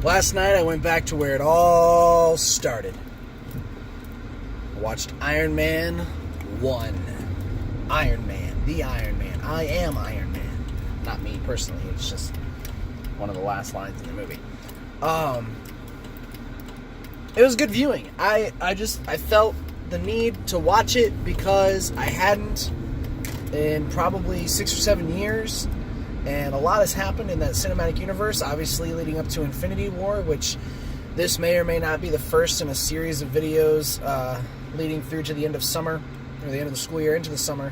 Last night I went back to where it all started. I watched Iron Man 1. Iron Man. The Iron Man. I am Iron Man. Not me personally. It's just one of the last lines in the movie. It was good viewing. I felt the need to watch it because I hadn't in probably 6 or 7 years. And a lot has happened in that cinematic universe, obviously leading up to Infinity War, which this may or may not be the first in a series of videos leading through to the end of summer, or the end of the school year into the summer.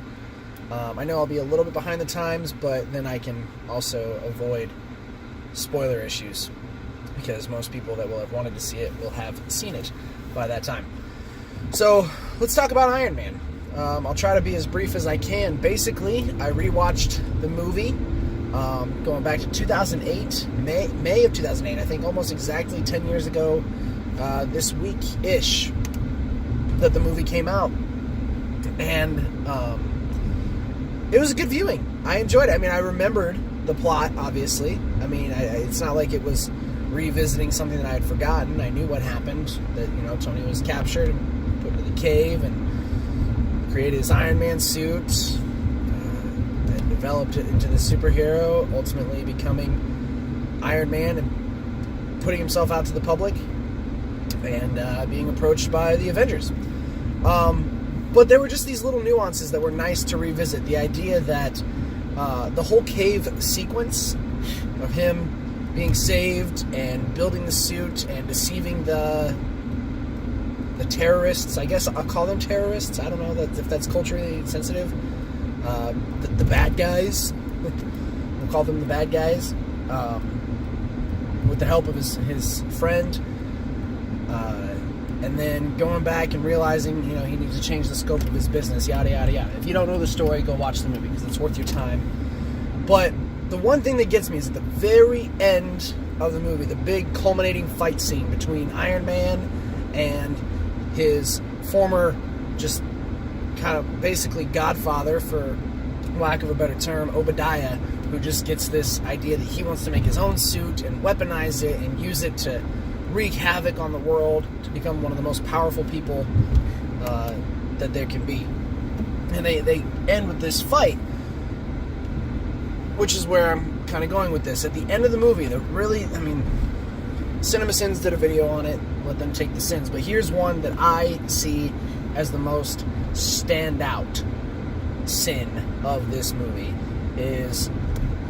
I know I'll be a little bit behind the times, but then I can also avoid spoiler issues, because most people that will have wanted to see it will have seen it by that time. So, let's talk about Iron Man. I'll try to be as brief as I can. Basically, I rewatched the movie going back to 2008, May of 2008, I think almost exactly 10 years ago, this week-ish, that the movie came out. And it was a good viewing. I enjoyed it. I mean, I remembered the plot, obviously. I mean, it's not like it was revisiting something that I had forgotten. I knew what happened, that, Tony was captured and put into the cave and created his Iron Man suit, and developed it into the superhero, ultimately becoming Iron Man and putting himself out to the public and being approached by the Avengers. But there were just these little nuances that were nice to revisit. The idea that the whole cave sequence of him being saved and building the suit and deceiving the terrorists, I guess I'll call them terrorists, I don't know if that's culturally sensitive, the bad guys, we'll call them the bad guys, with the help of his friend, and then going back and realizing, he needs to change the scope of his business, yada, yada, yada. If you don't know the story, go watch the movie, because it's worth your time. But the one thing that gets me is at the very end of the movie, the big culminating fight scene between Iron Man and his former, just kind of basically godfather, for lack of a better term, Obadiah, who just gets this idea that he wants to make his own suit and weaponize it and use it to wreak havoc on the world, to become one of the most powerful people that there can be. And they end with this fight, which is where I'm kind of going with this. At the end of the movie, CinemaSins did a video on it, let them take the sins, but here's one that I see as the most standout sin of this movie, is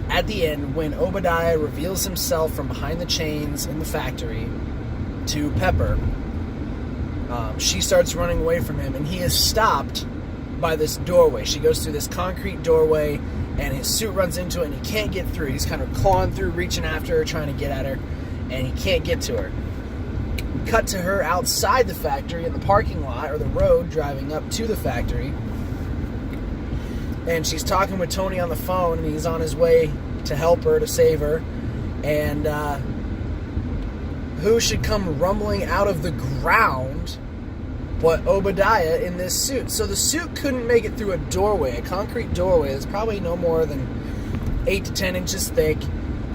at the end when Obadiah reveals himself from behind the chains in the factory to Pepper. She starts running away from him, and he is stopped by this doorway. She goes through this concrete doorway, and his suit runs into it, and he can't get through. He's kind of clawing through, reaching after her, trying to get at her, and he can't get to her. Cut to her outside the factory in the parking lot, or the road driving up to the factory, and she's talking with Tony on the phone, and he's on his way to help her, to save her, and who should come rumbling out of the ground but Obadiah in this suit. So the suit couldn't make it through a doorway, a concrete doorway that's probably no more than 8 to 10 inches thick,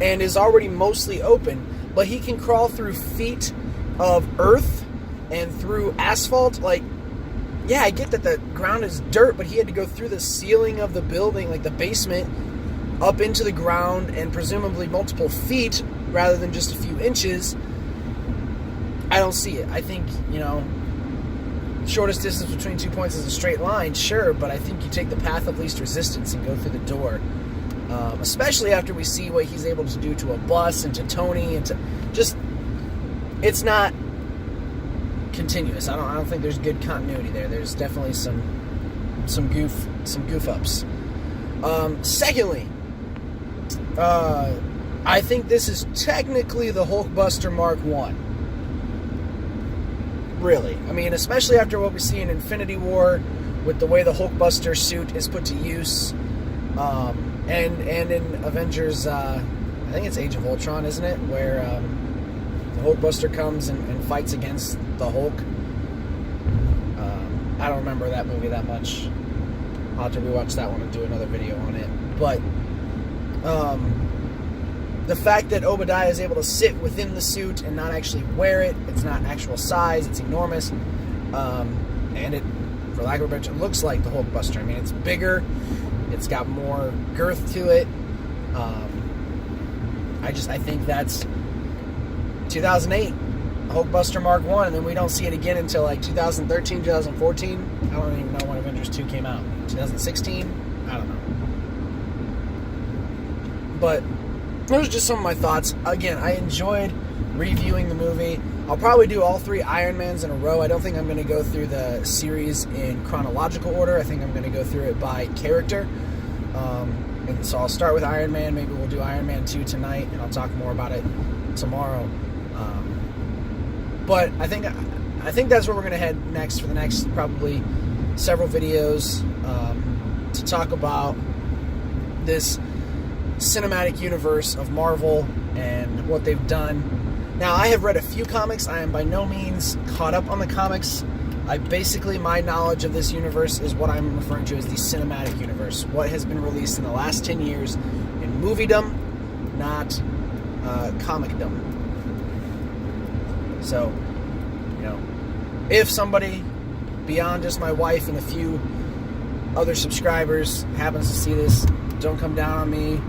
and is already mostly open, but he can crawl through feet of earth and through asphalt. Like, yeah, I get that the ground is dirt, but he had to go through the ceiling of the building, like the basement, up into the ground, and presumably multiple feet rather than just a few inches. I don't see it. I think, shortest distance between 2 points is a straight line, sure, but I think you take the path of least resistance and go through the door. Especially after we see what he's able to do to a bus and to Tony and to just, it's not continuous. I don't think there's good continuity there. There's definitely some goof ups. Secondly, I think this is technically the Hulkbuster Mark 1. Really. I mean, especially after what we see in Infinity War, with the way the Hulkbuster suit is put to use, and in Avengers, I think it's Age of Ultron, isn't it? Where the Hulkbuster comes and fights against the Hulk. I don't remember that movie that much. I'll have to rewatch that one and do another video on it. But the fact that Obadiah is able to sit within the suit and not actually wear it, it's not actual size, it's enormous, and it, for lack of a better term, looks like the Hulkbuster. I mean, it's bigger, it's got more girth to it. I think that's 2008 Hulkbuster Mark 1, and then we don't see it again until like 2013, 2014. I don't even know when Avengers 2 came out. 2016? I don't know. But those are just some of my thoughts. Again, I enjoyed reviewing the movie. I'll probably do all 3 Iron Mans in a row. I don't think I'm going to go through the series in chronological order. I think I'm going to go through it by character. And so I'll start with Iron Man. Maybe we'll do Iron Man 2 tonight, and I'll talk more about it tomorrow. But I think that's where we're going to head next for the next probably several videos, to talk about this cinematic universe of Marvel and what they've done. Now, I have read a few comics. I am by no means caught up on the comics. My knowledge of this universe is what I'm referring to as the cinematic universe. What has been released in the last 10 years in moviedom, not comicdom. So, if somebody beyond just my wife and a few other subscribers happens to see this, don't come down on me.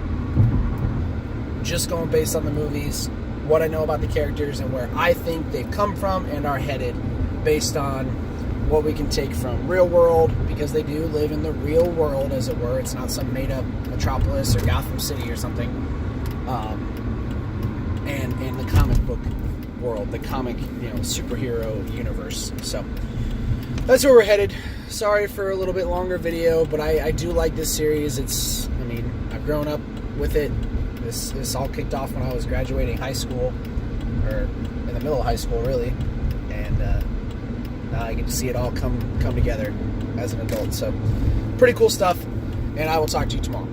Just going based on the movies, what I know about the characters, and where I think they've come from and are headed, based on what we can take from real world, because they do live in the real world, as it were. It's not some made-up metropolis or Gotham City or something. And in the comic book world, the comic, superhero universe. So that's where we're headed. Sorry for a little bit longer video, but I do like this series. I've grown up with it. This all kicked off when I was graduating high school, or in the middle of high school, really, and now I get to see it all come together as an adult. So pretty cool stuff, and I will talk to you tomorrow.